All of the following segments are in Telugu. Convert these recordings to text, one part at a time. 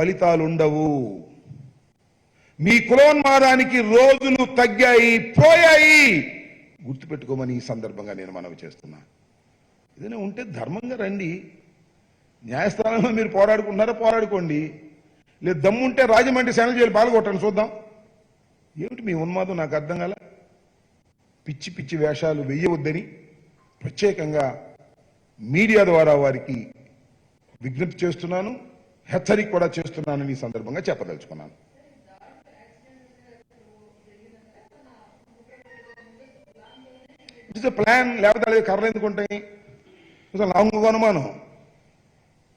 ఫలితాలు ఉండవు. మీ కులోన్మాదానికి రోజులు తగ్గాయి, పోయాయి. గుర్తుపెట్టుకోమని ఈ సందర్భంగా నేను మనవి చేస్తున్నా. ఏదైనా ఉంటే ధర్మంగా రండి. న్యాయస్థానంలో మీరు పోరాడుకుంటున్నారా, పోరాడుకోండి. లేదు దమ్ముంటే రాజమండ్రి సెనల్ జైలు పాల్గొట్టండి, చూద్దాం. ఏమిటి మీ ఉన్మాదం నాకు అర్థం కాల. పిచ్చి పిచ్చి వేషాలు వెయ్యవద్దని ప్రత్యేకంగా మీడియా ద్వారా వారికి విజ్ఞప్తి చేస్తున్నాను, హెచ్చరిక కూడా చేస్తున్నానని ఈ సందర్భంగా చెప్పదలుచుకున్నాను. ఇట్స్ ప్లాన్, లేకపోతే అలాగే కర్రలు ఎందుకు ఉంటాయి? నాకు ఒక అనుమానం,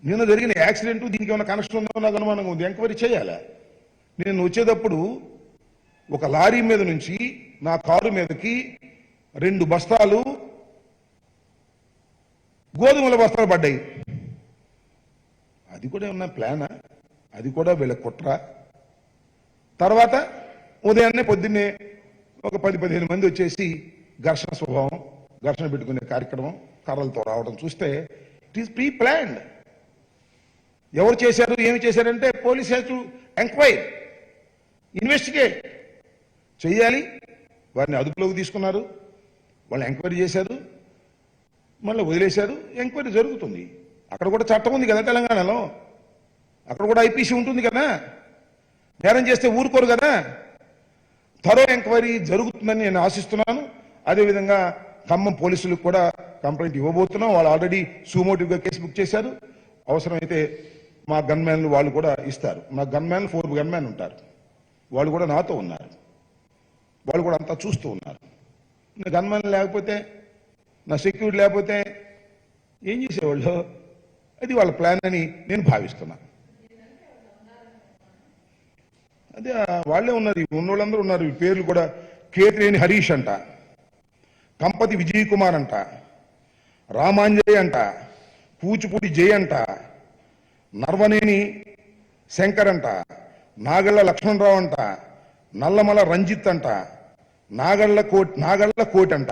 నిన్న జరిగిన యాక్సిడెంట్ దీనికి ఏమైనా కనెక్షన్ ఉందో నాకు అనుమానంగా ఉంది. ఎంక్వైరీ చేయాలి. నేను వచ్చేటప్పుడు ఒక లారీ మీద నుంచి నా కారు మీదకి 2 బస్తాలు గోధుమల బస్తాలు పడ్డాయి. అది కూడా ఏమన్నా ప్లానా? అది కూడా వీళ్ళ కుట్ర. తర్వాత ఉదయాన్నే పొద్దున్నే ఒక 10-15 మంది వచ్చేసి ఘర్షణ స్వభావం, ఘర్షణ పెట్టుకునే కార్యక్రమం, కర్రలతో రావడం చూస్తే ఇట్ ఈస్ ప్రీ ప్లాన్డ్. ఎవరు చేశారు, ఏమి చేశారంటే police has to enquire, investigate చెయ్యాలి. వారిని అదుపులోకి తీసుకున్నారు, వాళ్ళు ఎంక్వైరీ చేశారు, మళ్ళీ వదిలేశారు. ఎంక్వైరీ జరుగుతుంది. అక్కడ కూడా చట్టం ఉంది కదా తెలంగాణలో, అక్కడ కూడా ఐపీసీ ఉంటుంది కదా. నేరం చేస్తే ఊరుకోరు కదా. థరో ఎంక్వైరీ జరుగుతుందని నేను ఆశిస్తున్నాను. అదేవిధంగా ఖమ్మం పోలీసులకు కూడా కంప్లైంట్ ఇవ్వబోతున్నాం. వాళ్ళు ఆల్రెడీ సూమోటివ్గా కేసు బుక్ చేశారు. అవసరమైతే మా గన్మ్యాన్లు వాళ్ళు కూడా ఇస్తారు. మా గన్మ్యాన్లు 4 గన్మ్యాన్ ఉంటారు. వాళ్ళు కూడా నాతో ఉన్నారు. వాళ్ళు కూడా అంతా చూస్తూ ఉన్నారు. నా గన్మ్యాన్ లేకపోతే, నా సెక్యూరిటీ లేకపోతే ఏం చేసేవాళ్ళు? అది వాళ్ళ ప్లాన్ అని నేను భావిస్తున్నా. అదే వాళ్ళే ఉన్నారు, ఉన్నోళ్ళందరూ ఉన్నారు. ఈ పేర్లు కూడా కేతినేని హరీష్ అంట, కంపతి విజయ్ కుమార్ అంట, రామాంజయ్ అంట, కూచిపూడి జై అంట, నర్వనేని శంకర్ అంట, నాగళ్ళ లక్ష్మణరావు అంట, నల్లమల రంజిత్ అంట, నాగళ్ళ కోటి అంట.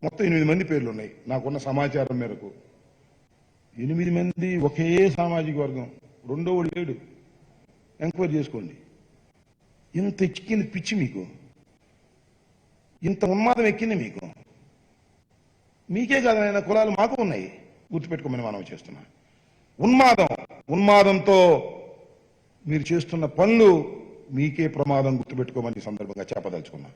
మొత్తం 8 మంది పేర్లు ఉన్నాయి నాకున్న సమాచారం మేరకు. 8 మంది ఒకే సామాజిక వర్గం. రెండో వాడు లేడు. ఎంక్వైరీ చేసుకోండి. ఇంత ఎక్కింది పిచ్చి మీకు, ఇంత ఉన్మాదం ఎక్కింది మీకు. మీకే కాదు ఆయన కులాలు మాకు ఉన్నాయి, గుర్తుపెట్టుకోమని మనం చేస్తున్నా. ఉన్మాదంతో మీరు చేస్తున్న పనులు మీకే ప్రమాదం, గుర్తుపెట్టుకోమని సందర్భంగా చెప్పదలుచుకున్నా.